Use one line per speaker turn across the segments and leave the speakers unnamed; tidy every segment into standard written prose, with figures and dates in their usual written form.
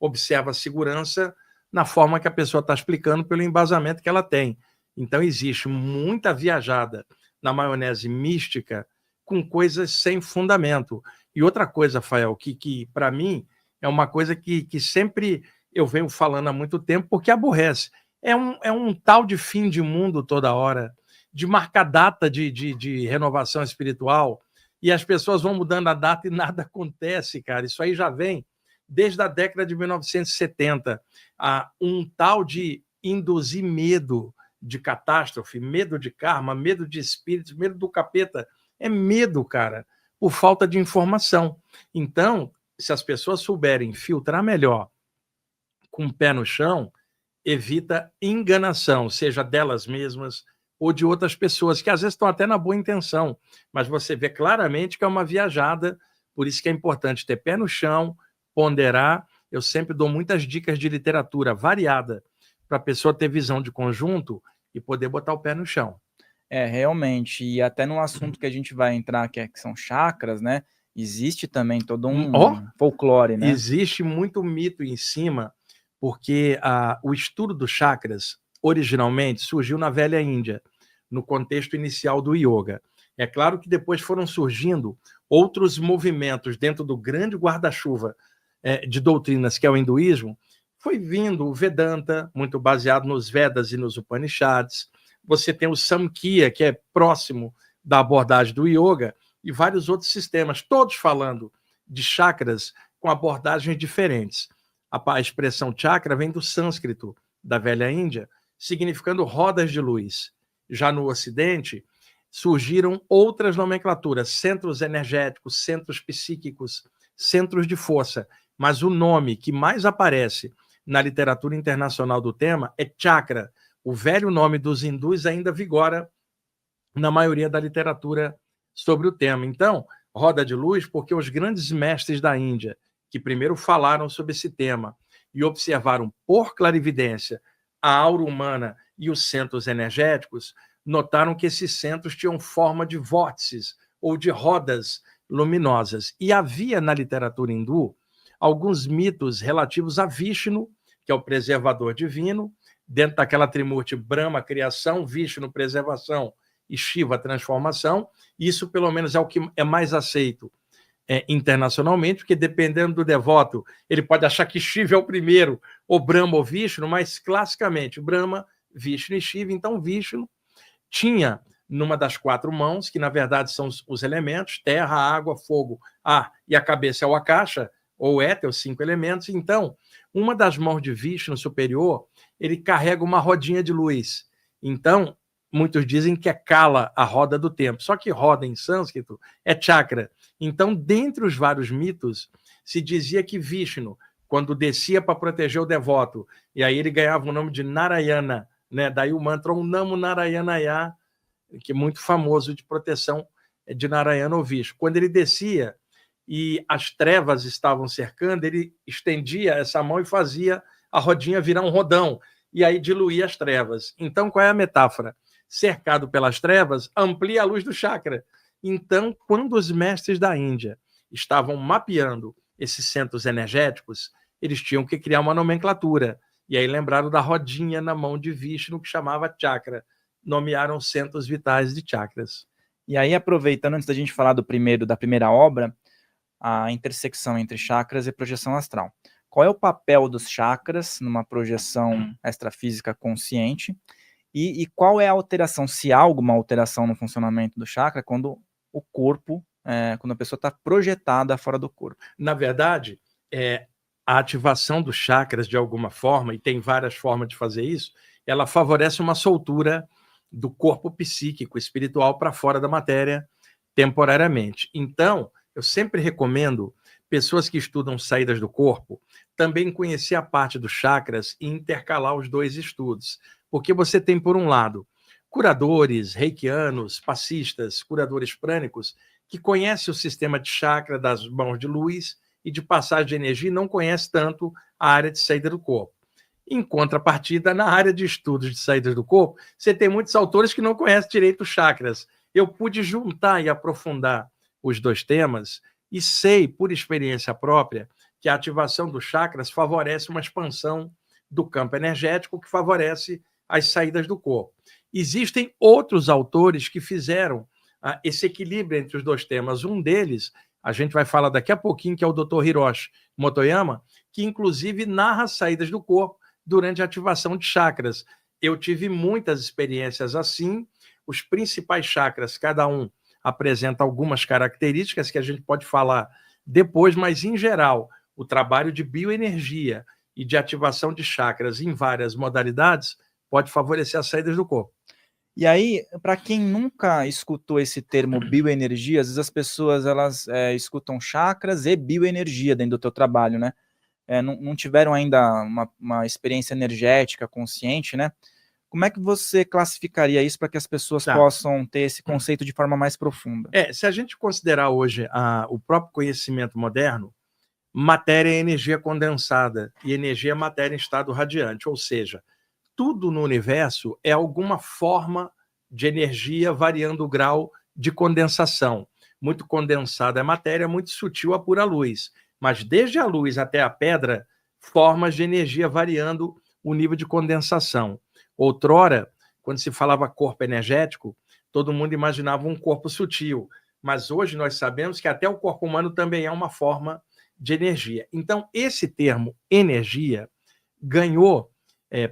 observa a segurança na forma que a pessoa está explicando, pelo embasamento que ela tem. Então, existe muita viajada na maionese mística com coisas sem fundamento. E outra coisa, Rafael, que para mim é uma coisa que sempre eu venho falando há muito tempo, porque aborrece. É um tal de fim de mundo toda hora, de marcar data de renovação espiritual, e as pessoas vão mudando a data e nada acontece, cara. Isso aí já vem desde a década de 1970. Um tal de induzir medo de catástrofe, medo de karma, medo de espíritos, medo do capeta. É medo, cara, por falta de informação. Então, se as pessoas souberem filtrar melhor com o pé no chão, evita enganação, seja delas mesmas ou de outras pessoas, que às vezes estão até na boa intenção, mas você vê claramente que é uma viajada. Por isso que é importante ter pé no chão, ponderar. Eu sempre dou muitas dicas de literatura variada para a pessoa ter visão de conjunto e poder botar o pé no chão.
Realmente, e até no assunto que a gente vai entrar, que são chakras, né? Existe também todo um folclore, né?
Existe muito mito em cima, porque o estudo dos chakras, originalmente, surgiu na velha Índia, no contexto inicial do yoga. É claro que depois foram surgindo outros movimentos dentro do grande guarda-chuva de doutrinas, que é o hinduísmo. Foi vindo o Vedanta, muito baseado nos Vedas e nos Upanishads. Você tem o Samkhya, que é próximo da abordagem do yoga, e vários outros sistemas, todos falando de chakras com abordagens diferentes. A expressão chakra vem do sânscrito da velha Índia, significando rodas de luz. Já no Ocidente, surgiram outras nomenclaturas, centros energéticos, centros psíquicos, centros de força, mas o nome que mais aparece na literatura internacional do tema é chakra. O velho nome dos hindus ainda vigora na maioria da literatura sobre o tema. Então, roda de luz, porque os grandes mestres da Índia, que primeiro falaram sobre esse tema e observaram por clarividência a aura humana e os centros energéticos, notaram que esses centros tinham forma de vórtices ou de rodas luminosas. E havia na literatura hindu alguns mitos relativos a Vishnu, que é o preservador divino, dentro daquela trimurti Brahma, criação, Vishnu, preservação, e Shiva, transformação. Isso, pelo menos, é o que é mais aceito internacionalmente, porque dependendo do devoto, ele pode achar que Shiva é o primeiro, ou Brahma ou Vishnu, mas classicamente Brahma, Vishnu e Shiva. Então, Vishnu tinha numa das 4 mãos, que na verdade são os elementos, terra, água, fogo, ar, e a cabeça é o Akasha, ou éter, os 5 elementos. Então, uma das mãos de Vishnu superior, ele carrega uma rodinha de luz. Então, muitos dizem que é Kala, a roda do tempo. Só que roda em sânscrito é chakra. Então, dentre os vários mitos, se dizia que Vishnu, quando descia para proteger o devoto, e aí ele ganhava o nome de Narayana, né? Daí o mantra Om Namo Narayanaya, que é muito famoso, de proteção de Narayana ou Vishnu. Quando ele descia e as trevas estavam cercando, ele estendia essa mão e fazia a rodinha virar um rodão, e aí diluía as trevas. Então, qual é a metáfora? Cercado pelas trevas, amplia a luz do chakra. Então, quando os mestres da Índia estavam mapeando esses centros energéticos, eles tinham que criar uma nomenclatura. E aí lembraram da rodinha na mão de Vishnu, que chamava chakra. Nomearam centros vitais de chakras.
E aí, aproveitando, antes da gente falar da primeira obra, a intersecção entre chakras e projeção astral. Qual é o papel dos chakras numa projeção extrafísica consciente? E qual é a alteração, se há alguma alteração no funcionamento do chakra, quando o corpo, quando a pessoa está projetada fora do corpo?
Na verdade, a ativação dos chakras, de alguma forma, e tem várias formas de fazer isso, ela favorece uma soltura do corpo psíquico, espiritual, para fora da matéria, temporariamente. Então, eu sempre recomendo pessoas que estudam saídas do corpo também conhecer a parte dos chakras e intercalar os dois estudos. Porque você tem, por um lado, curadores, reikianos, passistas, curadores prânicos, que conhecem o sistema de chakra das mãos de luz e de passagem de energia e não conhecem tanto a área de saída do corpo. Em contrapartida, na área de estudos de saídas do corpo, você tem muitos autores que não conhecem direito os chakras. Eu pude juntar e aprofundar os dois temas e sei, por experiência própria, que a ativação dos chakras favorece uma expansão do campo energético que favorece as saídas do corpo. Existem outros autores que fizeram esse equilíbrio entre os dois temas. Um deles, a gente vai falar daqui a pouquinho, que é o Dr. Hiroshi Motoyama, que inclusive narra as saídas do corpo durante a ativação de chakras. Eu tive muitas experiências assim. Os principais chakras, cada um apresenta algumas características que a gente pode falar depois, mas em geral, o trabalho de bioenergia e de ativação de chakras em várias modalidades pode favorecer as saídas do corpo.
E aí, para quem nunca escutou esse termo bioenergia, às vezes as pessoas elas escutam chakras e bioenergia dentro do teu trabalho, né? Não tiveram ainda uma experiência energética consciente, né? Como é que você classificaria isso para que as pessoas possam ter esse conceito de forma mais profunda?
Se a gente considerar hoje o próprio conhecimento moderno, matéria é energia condensada e energia é matéria em estado radiante, ou seja, tudo no universo é alguma forma de energia variando o grau de condensação. Muito condensada é matéria, muito sutil a pura luz. Mas desde a luz até a pedra, formas de energia variando o nível de condensação. Outrora, quando se falava corpo energético, todo mundo imaginava um corpo sutil. Mas hoje nós sabemos que até o corpo humano também é uma forma de energia. Então, esse termo energia ganhou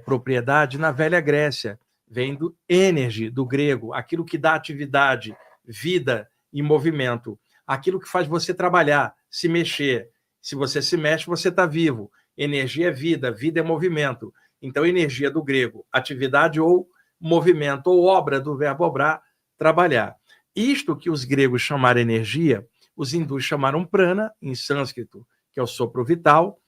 propriedade na velha Grécia, vem do energy, do grego, aquilo que dá atividade, vida e movimento, aquilo que faz você trabalhar, se mexer. Se você se mexe, você está vivo. Energia é vida, vida é movimento. Então, energia do grego, atividade ou movimento, ou obra do verbo obrar, trabalhar. Isto que os gregos chamaram energia, os hindus chamaram prana, em sânscrito, que é o sopro vital,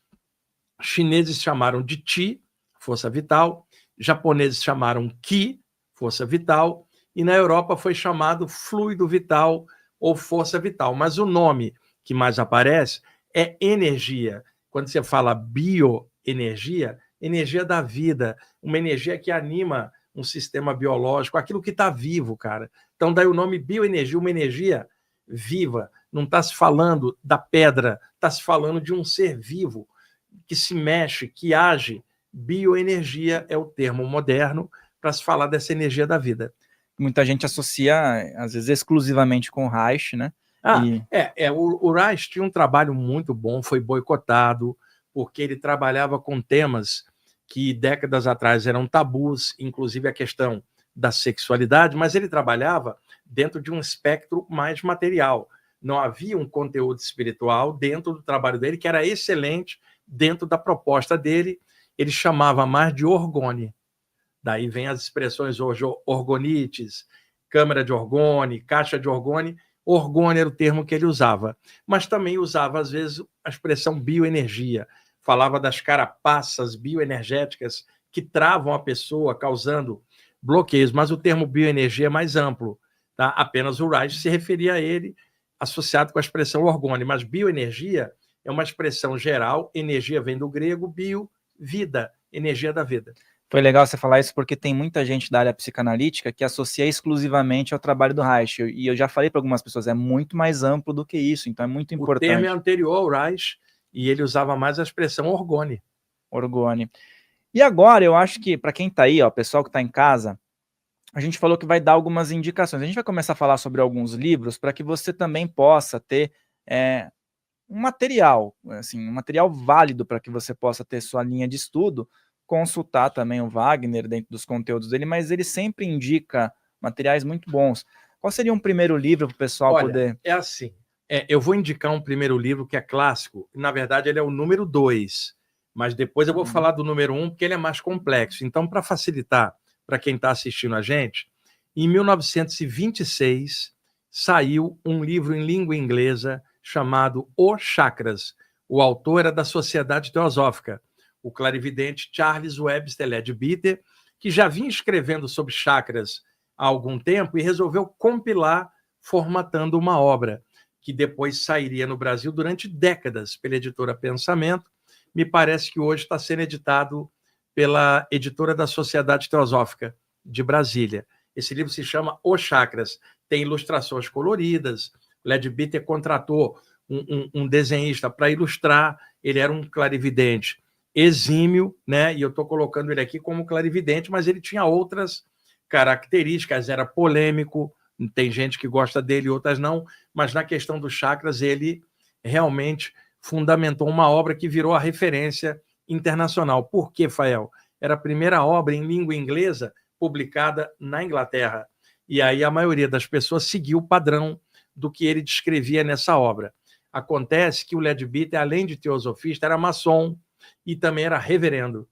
chineses chamaram de chi, força vital, japoneses chamaram ki, força vital, e na Europa foi chamado fluido vital ou força vital. Mas o nome que mais aparece é energia. Quando você fala bioenergia, energia da vida, uma energia que anima um sistema biológico, aquilo que está vivo, cara. Então, daí o nome bioenergia, uma energia viva. Não está se falando da pedra, está se falando de um ser vivo que se mexe, que age. Bioenergia é o termo moderno para se falar dessa energia da vida.
Muita gente associa, às vezes, exclusivamente com o Reich, né?
O Reich tinha um trabalho muito bom, foi boicotado, porque ele trabalhava com temas que décadas atrás eram tabus, inclusive a questão da sexualidade, mas ele trabalhava dentro de um espectro mais material. Não havia um conteúdo espiritual dentro do trabalho dele, que era excelente dentro da proposta dele. Ele chamava mais de orgone. Daí vem as expressões orgonites, câmara de orgone, caixa de orgone. Orgone era o termo que ele usava. Mas também usava, às vezes, a expressão bioenergia. Falava das carapaças bioenergéticas que travam a pessoa, causando bloqueios. Mas o termo bioenergia é mais amplo. Tá? Apenas o Reich se referia a ele associado com a expressão orgone. Mas bioenergia é uma expressão geral. Energia vem do grego, bio, vida, energia da vida.
Foi legal você falar isso porque tem muita gente da área psicanalítica que associa exclusivamente ao trabalho do Reich. E eu já falei para algumas pessoas, é muito mais amplo do que isso, então é muito importante.
O termo é anterior ao Reich e ele usava mais a expressão orgone.
Orgone. E agora eu acho que para quem está aí, ó, pessoal que está em casa, a gente falou que vai dar algumas indicações. A gente vai começar a falar sobre alguns livros para que você também possa ter um material, assim, um material válido para que você possa ter sua linha de estudo, consultar também o Wagner dentro dos conteúdos dele, mas ele sempre indica materiais muito bons. Qual seria um primeiro livro para o pessoal poder...
É assim, eu vou indicar um primeiro livro que é clássico, na verdade ele é o número 2, mas depois eu vou falar do número 1, porque ele é mais complexo. Então, para facilitar para quem está assistindo a gente, em 1926 saiu um livro em língua inglesa chamado Os Chakras. O autor era da Sociedade Teosófica, o clarividente Charles Webster Leadbeater, que já vinha escrevendo sobre chakras há algum tempo e resolveu compilar, formatando uma obra que depois sairia no Brasil durante décadas pela editora Pensamento. Me parece que hoje está sendo editado pela editora da Sociedade Teosófica de Brasília. Esse livro se chama Os Chakras. Tem ilustrações coloridas. Leadbeater contratou um desenhista para ilustrar ele era um clarividente exímio, né? E eu estou colocando ele aqui como clarividente, mas ele tinha outras características, era polêmico, tem gente que gosta dele, outras não, mas na questão dos chakras ele realmente fundamentou uma obra que virou a referência internacional. Por quê, Fael? Era a primeira obra em língua inglesa publicada na Inglaterra. E aí a maioria das pessoas seguiu o padrão do que ele descrevia nessa obra. Acontece que o Leadbeater, além de teosofista, era maçom e também era reverendo.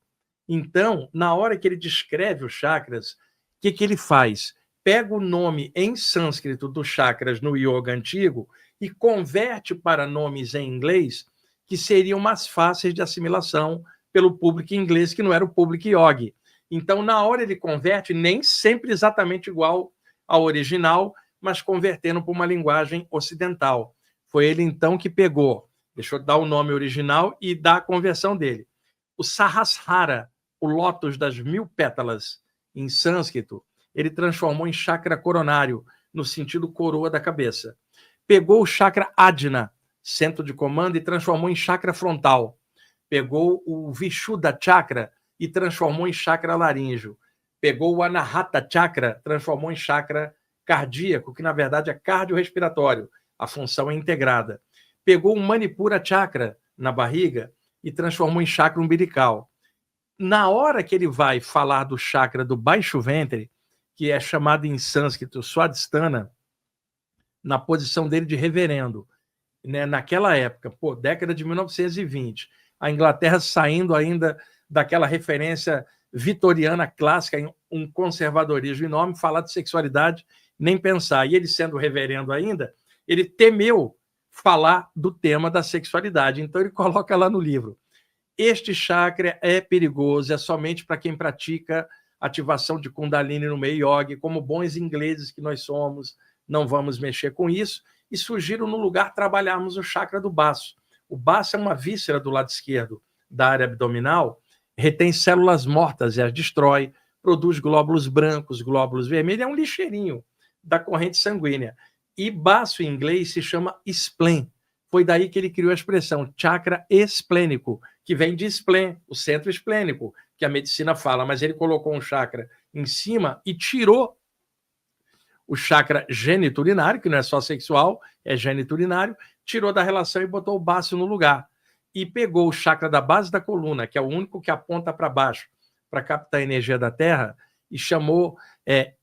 Então, na hora que ele descreve os chakras, o que ele faz? Pega o nome em sânscrito dos chakras no yoga antigo e converte para nomes em inglês que seriam mais fáceis de assimilação pelo público inglês, que não era o público yogi. Então, na hora ele converte, nem sempre exatamente igual ao original, mas convertendo para uma linguagem ocidental. Foi ele, então, que pegou, deixa eu dar o nome original e dar a conversão dele. O Sahasrara, o lótus das 1000 pétalas, em sânscrito, ele transformou em chakra coronário, no sentido coroa da cabeça. Pegou o chakra Adna, centro de comando, e transformou em chakra frontal. Pegou o Vishuddha chakra e transformou em chakra laríngeo. Pegou o Anahata chakra, transformou em chakra cardíaco, que na verdade é cardiorrespiratório, a função é integrada. Pegou o Manipura chakra na barriga e transformou em chakra umbilical. Na hora que ele vai falar do chakra do baixo ventre, que é chamado em sânscrito Swadhisthana, na posição dele de reverendo, né? Naquela época, década de 1920, a Inglaterra saindo ainda daquela referência vitoriana clássica, em um conservadorismo enorme, falar de sexualidade, nem pensar. E ele, sendo reverendo ainda, ele temeu falar do tema da sexualidade. Então ele coloca lá no livro: este chakra é perigoso, é somente para quem pratica ativação de Kundalini no meio yoga, como bons ingleses que nós somos, não vamos mexer com isso, e surgiram no lugar trabalharmos o chakra do baço. O baço é uma víscera do lado esquerdo da área abdominal, retém células mortas e as destrói, produz glóbulos brancos, glóbulos vermelhos, é um lixeirinho da corrente sanguínea. E baço em inglês se chama spleen. Foi daí que ele criou a expressão chakra esplênico, que vem de spleen, o centro esplênico, que a medicina fala, mas ele colocou um chakra em cima e tirou o chakra geniturinário, que não é só sexual, é geniturinário, tirou da relação e botou o baço no lugar. E pegou o chakra da base da coluna, que é o único que aponta para baixo, para captar a energia da Terra, e chamou,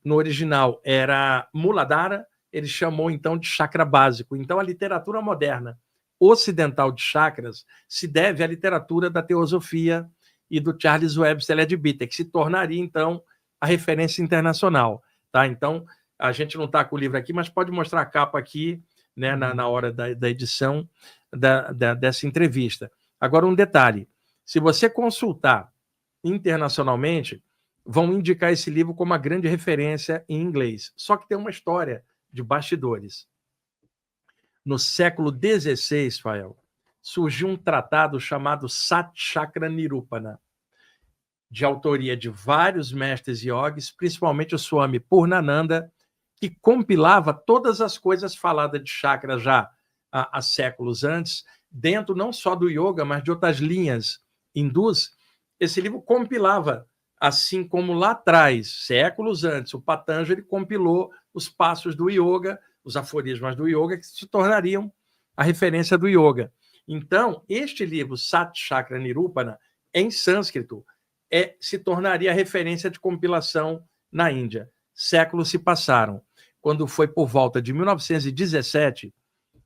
no original era Muladhara, ele chamou então de chakra básico. Então a literatura moderna ocidental de chakras se deve à literatura da teosofia e do Charles Webster Leadbeater, que se tornaria então a referência internacional. Tá? Então a gente não está com o livro aqui, mas pode mostrar a capa aqui, né, na hora da edição dessa entrevista. Agora, um detalhe: se você consultar internacionalmente, vão indicar esse livro como uma grande referência em inglês. Só que tem uma história de bastidores. No século XVI, Fael, surgiu um tratado chamado Sat Chakra Nirupana, de autoria de vários mestres yogis, principalmente o Swami Purnananda, que compilava todas as coisas faladas de chakra já há séculos antes, dentro não só do yoga, mas de outras linhas hindus. Esse livro compilava, assim como lá atrás, séculos antes, o Patanjali compilou os passos do yoga, os aforismas do yoga, que se tornariam a referência do yoga. Então, este livro, Sat Chakra Nirupana, em sânscrito, se tornaria a referência de compilação na Índia. Séculos se passaram. Quando foi por volta de 1917,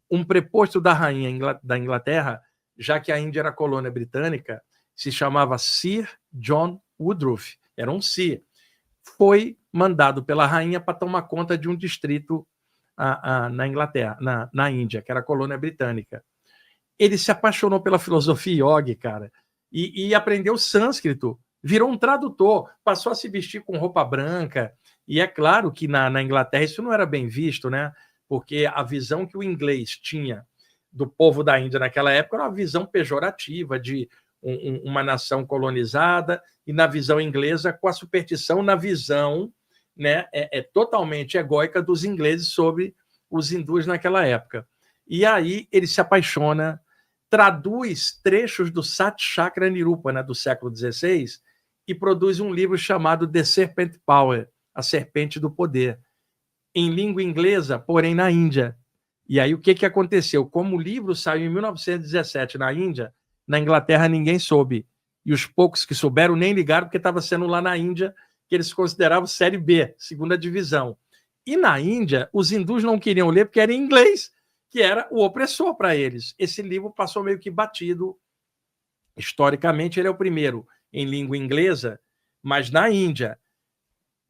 um preposto da rainha da Inglaterra, já que a Índia era colônia britânica, se chamava Sir John Woodruff, era um Sir, foi mandado pela rainha para tomar conta de um distrito na Inglaterra, na Índia, que era colônia britânica. Ele se apaixonou pela filosofia yogi, cara, e aprendeu sânscrito, virou um tradutor, passou a se vestir com roupa branca, e é claro que na Inglaterra isso não era bem visto, né? Porque a visão que o inglês tinha do povo da Índia naquela época era uma visão pejorativa de uma nação colonizada, e na visão inglesa, com a superstição, na visão, né, totalmente egóica dos ingleses sobre os hindus naquela época. E aí ele se apaixona traduz trechos do Sat Chakra Nirupana do século XVI e produz um livro chamado The Serpent Power, A Serpente do Poder, em língua inglesa, porém na Índia. E aí o que aconteceu? Como o livro saiu em 1917 na Índia, na Inglaterra ninguém soube. E os poucos que souberam nem ligaram, porque estava sendo lá na Índia que eles consideravam série B, segunda divisão. E na Índia, os hindus não queriam ler porque era em inglês, que era o opressor para eles. Esse livro passou meio que batido. Historicamente, ele é o primeiro em língua inglesa, mas na Índia,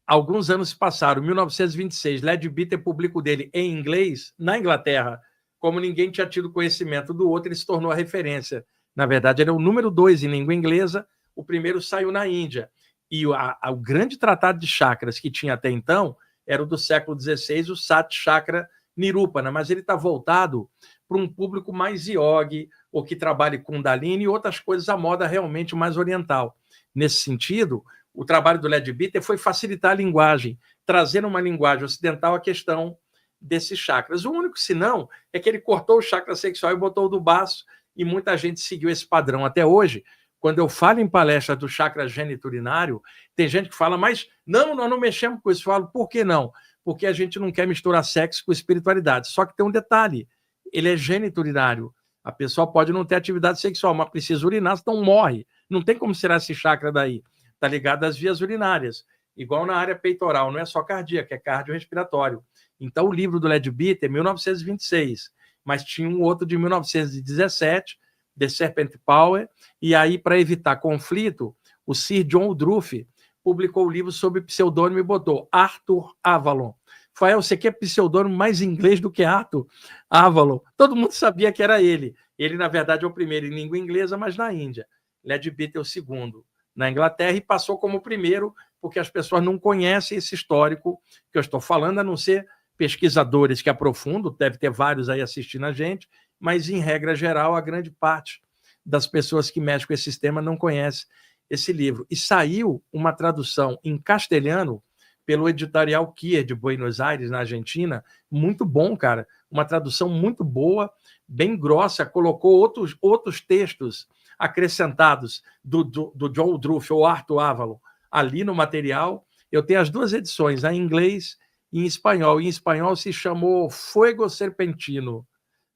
alguns anos se passaram, em 1926, Leadbeater publica o dele em inglês, na Inglaterra. Como ninguém tinha tido conhecimento do outro, ele se tornou a referência. Na verdade, ele é o número 2 em língua inglesa, o primeiro saiu na Índia. E o grande tratado de chakras que tinha até então era o do século XVI, o Sat Chakra Nirupana, mas ele está voltado para um público mais yogi, ou que trabalhe com Kundalini e outras coisas à moda realmente mais oriental. Nesse sentido, o trabalho do Leadbeater foi facilitar a linguagem, trazer uma linguagem ocidental a questão desses chakras. O único senão é que ele cortou o chakra sexual e botou o do baço, e muita gente seguiu esse padrão até hoje. Quando eu falo em palestra do chakra geniturinário, tem gente que fala, mas não, nós não mexemos com isso. Eu falo, por que não? Porque a gente não quer misturar sexo com espiritualidade. Só que tem um detalhe, ele é geniturinário. A pessoa pode não ter atividade sexual, mas precisa urinar, senão morre. Não tem como tirar esse chakra daí. Está ligado às vias urinárias. Igual na área peitoral, não é só cardíaca, é cardiorrespiratório. Então, o livro do Leadbeater é 1926, mas tinha um outro de 1917, The Serpent Power, e aí, para evitar conflito, o Sir John Woodruff publicou o livro sob pseudônimo e botou Arthur Avalon. Fael, você quer pseudônimo mais inglês do que Arthur Avalon? Todo mundo sabia que era ele. Ele, na verdade, é o primeiro em língua inglesa, mas na Índia. Leadbeater é o segundo na Inglaterra e passou como o primeiro, porque as pessoas não conhecem esse histórico que eu estou falando, a não ser pesquisadores que aprofundam, deve ter vários aí assistindo a gente, mas, em regra geral, a grande parte das pessoas que mexem com esse sistema não conhece esse livro. E saiu uma tradução em castelhano pelo Editorial Kier de Buenos Aires, na Argentina, muito bom, cara, uma tradução muito boa, bem grossa, colocou outros textos acrescentados do John Woodruff ou Arthur Avalon ali no material. Eu tenho as duas edições, a em inglês e em espanhol. Em espanhol se chamou Fuego Serpentino,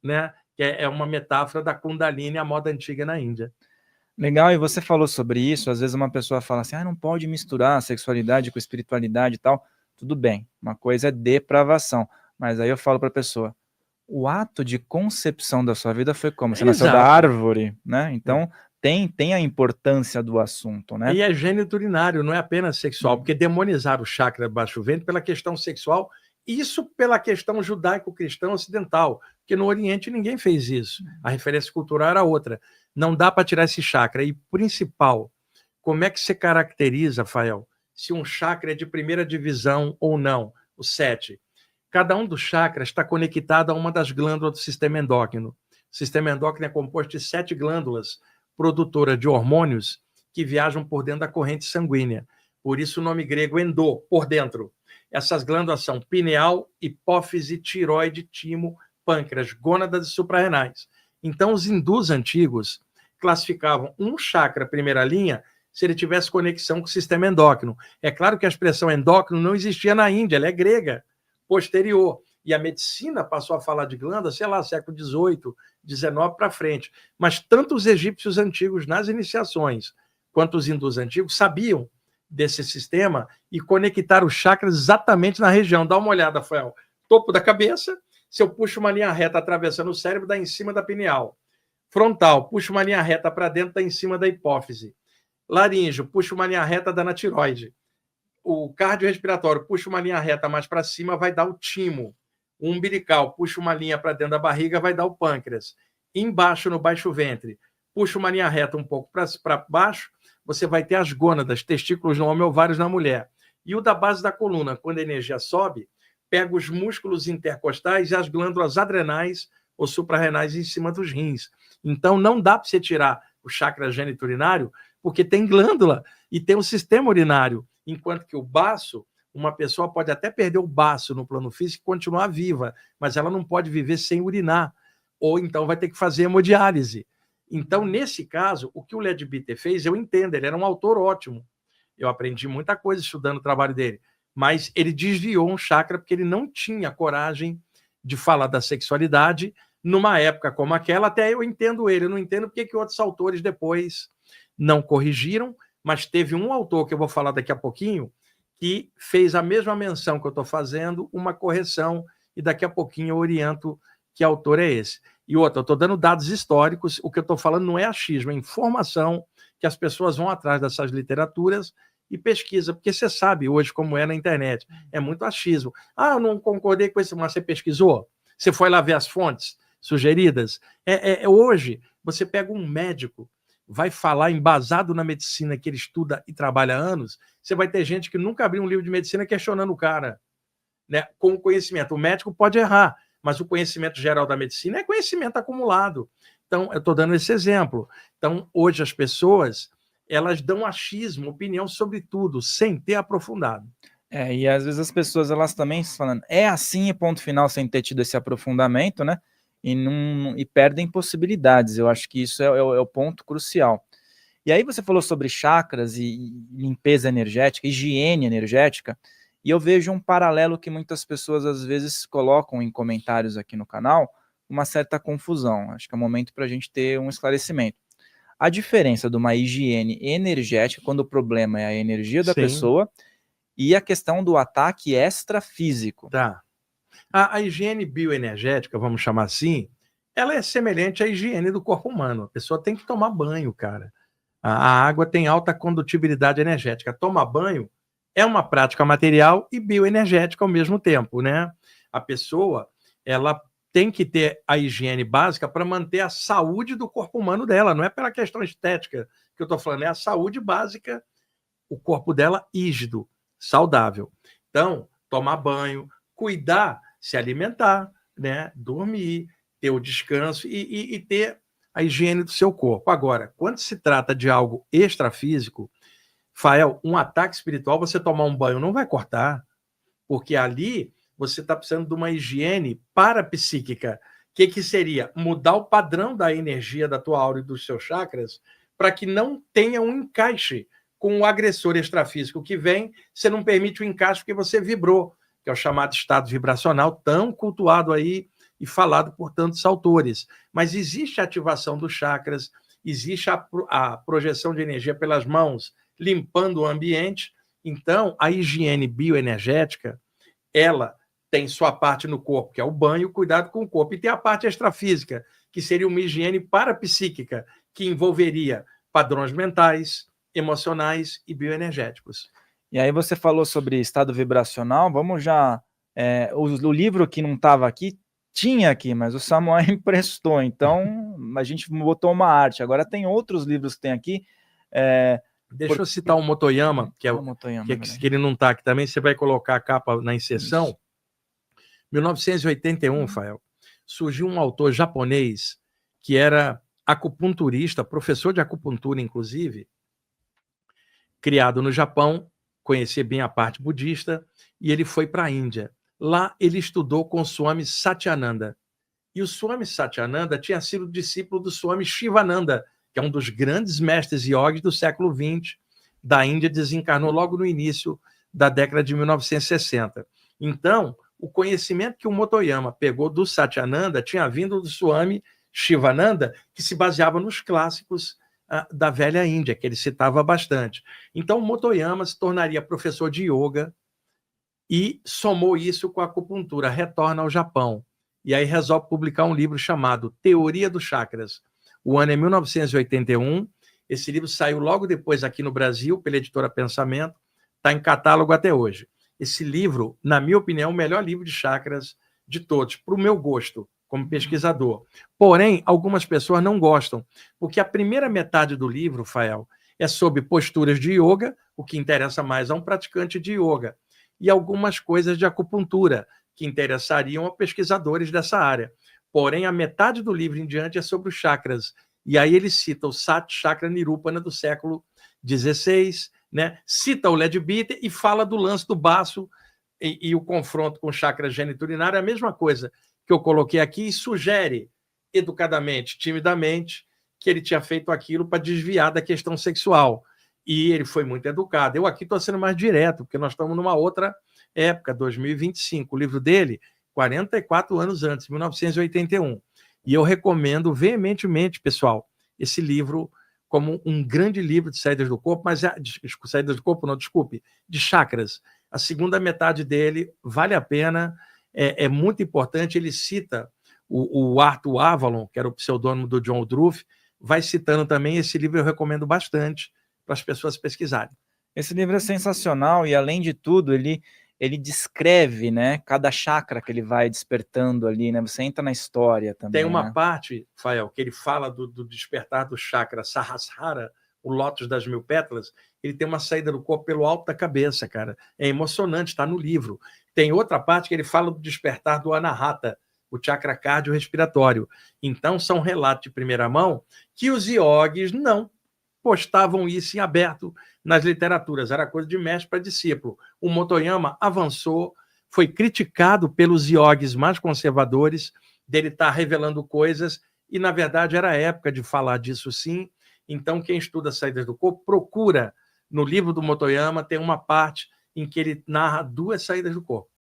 né? Que é uma metáfora da Kundalini, a moda antiga na Índia.
Legal, e você falou sobre isso, às vezes uma pessoa fala assim, não pode misturar sexualidade com espiritualidade e tal. Tudo bem, uma coisa é depravação, mas aí eu falo para a pessoa, o ato de concepção da sua vida foi como? Você nasceu da árvore, né? Então, tem a importância do assunto, né?
E é geniturinário, não é apenas sexual, porque demonizaram o chakra baixo ventre pela questão sexual, isso pela questão judaico-cristã ocidental, porque no Oriente ninguém fez isso. A referência cultural era outra. Não dá para tirar esse chakra. E, principal, como é que você caracteriza, Rafael, se um chakra é de primeira divisão ou não? O 7. Cada um dos chakras está conectado a uma das glândulas do sistema endócrino. O sistema endócrino é composto de 7 glândulas produtoras de hormônios que viajam por dentro da corrente sanguínea. Por isso o nome grego endo, por dentro. Essas glândulas são pineal, hipófise, tiroide, timo, pâncreas, gônadas e suprarrenais. Então, os hindus antigos classificavam um chakra primeira linha se ele tivesse conexão com o sistema endócrino. É claro que a expressão endócrino não existia na Índia, ela é grega, posterior. E a medicina passou a falar de glândula, sei lá, século XVIII, XIX para frente. Mas tanto os egípcios antigos nas iniciações, quanto os hindus antigos sabiam desse sistema e conectaram os chakras exatamente na região. Dá uma olhada, Rafael. Topo da cabeça, se eu puxo uma linha reta atravessando o cérebro, dá em cima da pineal. Frontal, puxo uma linha reta para dentro, dá em cima da hipófise. Laríngeo, puxo uma linha reta, dá na tiroide. O cardiorrespiratório, puxa uma linha reta mais para cima, vai dar o timo. O umbilical, puxa uma linha para dentro da barriga, vai dar o pâncreas. Embaixo, no baixo ventre, puxa uma linha reta um pouco para baixo, você vai ter as gônadas, testículos no homem, ovários na mulher. E o da base da coluna, quando a energia sobe, pega os músculos intercostais e as glândulas adrenais ou suprarrenais em cima dos rins. Então, não dá para você tirar o chakra geniturinário, porque tem glândula e tem o sistema urinário. Enquanto que o baço, uma pessoa pode até perder o baço no plano físico e continuar viva, mas ela não pode viver sem urinar. Ou então vai ter que fazer hemodiálise. Então, nesse caso, o que o Leadbeater fez, eu entendo, ele era um autor ótimo. Eu aprendi muita coisa estudando o trabalho dele, mas ele desviou um chakra porque ele não tinha coragem de falar da sexualidade numa época como aquela. Até eu entendo ele, eu não entendo porque que outros autores depois não corrigiram, mas teve um autor, que eu vou falar daqui a pouquinho, que fez a mesma menção que eu estou fazendo, uma correção, e daqui a pouquinho eu oriento que autor é esse. E outra, eu estou dando dados históricos, o que eu estou falando não é achismo, é informação que as pessoas vão atrás dessas literaturas e pesquisa, porque você sabe hoje como é na internet, é muito achismo. Ah, eu não concordei com isso, mas você pesquisou? Você foi lá ver as fontes sugeridas? Hoje, você pega um médico, vai falar embasado na medicina que ele estuda e trabalha há anos, você vai ter gente que nunca abriu um livro de medicina questionando o cara, né, com o conhecimento. O médico pode errar, mas o conhecimento geral da medicina é conhecimento acumulado. Então, eu estou dando esse exemplo. Então, hoje as pessoas, elas dão achismo, opinião sobre tudo, sem ter aprofundado.
E às vezes as pessoas, elas também falando, é assim e ponto final, sem ter tido esse aprofundamento, né? E perdem possibilidades. Eu acho que isso é o ponto crucial. E aí você falou sobre chakras e limpeza energética, higiene energética, e eu vejo um paralelo que muitas pessoas às vezes colocam em comentários aqui no canal, uma certa confusão. Acho que é o momento para a gente ter um esclarecimento. A diferença de uma higiene energética, quando o problema é a energia da pessoa, e a questão do ataque extrafísico.
Tá. A higiene bioenergética, vamos chamar assim, ela é semelhante à higiene do corpo humano. A pessoa tem que tomar banho, cara. A água tem alta condutibilidade energética. Tomar banho é uma prática material e bioenergética ao mesmo tempo, né? A pessoa, ela tem que ter a higiene básica para manter a saúde do corpo humano dela. Não é pela questão estética que eu estou falando, é a saúde básica, o corpo dela rígido, saudável. Então, tomar banho, cuidar, se alimentar, né? Dormir, ter o descanso e ter a higiene do seu corpo. Agora, quando se trata de algo extrafísico, Fael, um ataque espiritual, você tomar um banho não vai cortar, porque ali você está precisando de uma higiene parapsíquica. O que seria? Mudar o padrão da energia da tua aura e dos seus chakras para que não tenha um encaixe com o agressor extrafísico que vem, você não permite o encaixe porque você vibrou, que é o chamado estado vibracional, tão cultuado aí e falado por tantos autores. Mas existe a ativação dos chakras, existe a projeção de energia pelas mãos, limpando o ambiente. Então, a higiene bioenergética, ela tem sua parte no corpo, que é o banho, cuidado com o corpo, e tem a parte extrafísica, que seria uma higiene parapsíquica, que envolveria padrões mentais, emocionais e bioenergéticos.
E aí você falou sobre estado vibracional, vamos já... o livro que não estava aqui, tinha aqui, mas o Samuel emprestou, então a gente botou uma arte. Agora tem outros livros que tem aqui.
Deixa eu citar o Motoyama, que ele não está aqui também, você vai colocar a capa na inserção. Isso. 1981, Fael, surgiu um autor japonês que era acupunturista, professor de acupuntura, inclusive, criado no Japão, conhecia bem a parte budista, e ele foi para a Índia. Lá ele estudou com o Swami Satyananda. E o Swami Satyananda tinha sido discípulo do Swami Shivananda, que é um dos grandes mestres yogis do século XX da Índia, desencarnou logo no início da década de 1960. Então, o conhecimento que o Motoyama pegou do Satyananda tinha vindo do Swami Shivananda, que se baseava nos clássicos da velha Índia, que ele citava bastante. Então, o Motoyama se tornaria professor de yoga e somou isso com a acupuntura, retorna ao Japão. E aí resolve publicar um livro chamado Teoria dos Chakras. O ano é 1981, esse livro saiu logo depois aqui no Brasil, pela editora Pensamento, está em catálogo até hoje. Esse livro, na minha opinião, é o melhor livro de chakras de todos, para o meu gosto, como pesquisador. Porém, algumas pessoas não gostam, porque a primeira metade do livro, Fael, é sobre posturas de yoga, o que interessa mais a um praticante de yoga, e algumas coisas de acupuntura, que interessariam a pesquisadores dessa área. Porém, a metade do livro em diante é sobre os chakras. E aí ele cita o Sat Chakra Nirupana do século XVI, né? Cita o Leadbeater e fala do lance do baço e o confronto com o chakra geniturinário. É a mesma coisa que eu coloquei aqui e sugere, educadamente, timidamente, que ele tinha feito aquilo para desviar da questão sexual. E ele foi muito educado. Eu aqui estou sendo mais direto, porque nós estamos numa outra época, 2025. O livro dele, 44 anos antes, 1981. E eu recomendo veementemente, pessoal, esse livro como um grande livro de saídas do corpo, mas saídas do corpo, não, desculpe, de chakras. A segunda metade dele vale a pena, é muito importante. Ele cita o Arthur Avalon, que era o pseudônimo do John Woodruff, vai citando também. Esse livro eu recomendo bastante para as pessoas pesquisarem.
Esse livro é sensacional e, além de tudo, ele descreve, né, cada chakra que ele vai despertando ali, né? Você entra na história também.
Tem uma
né?
parte, Fael, que ele fala do despertar do chakra Sahasrara, o lótus das 1000 pétalas. Ele tem uma saída do corpo pelo alto da cabeça, cara. É emocionante, está no livro. Tem outra parte que ele fala do despertar do Anahata, o chakra cardiorrespiratório. Então, são relatos de primeira mão que os iogues não postavam isso em aberto nas literaturas. Era coisa de mestre para discípulo. O Motoyama avançou, foi criticado pelos iogues mais conservadores, dele estar revelando coisas, e, na verdade, era a época de falar disso, sim. Então, quem estuda saídas do corpo, procura, no livro do Motoyama, tem uma parte em que ele narra 2 saídas do corpo.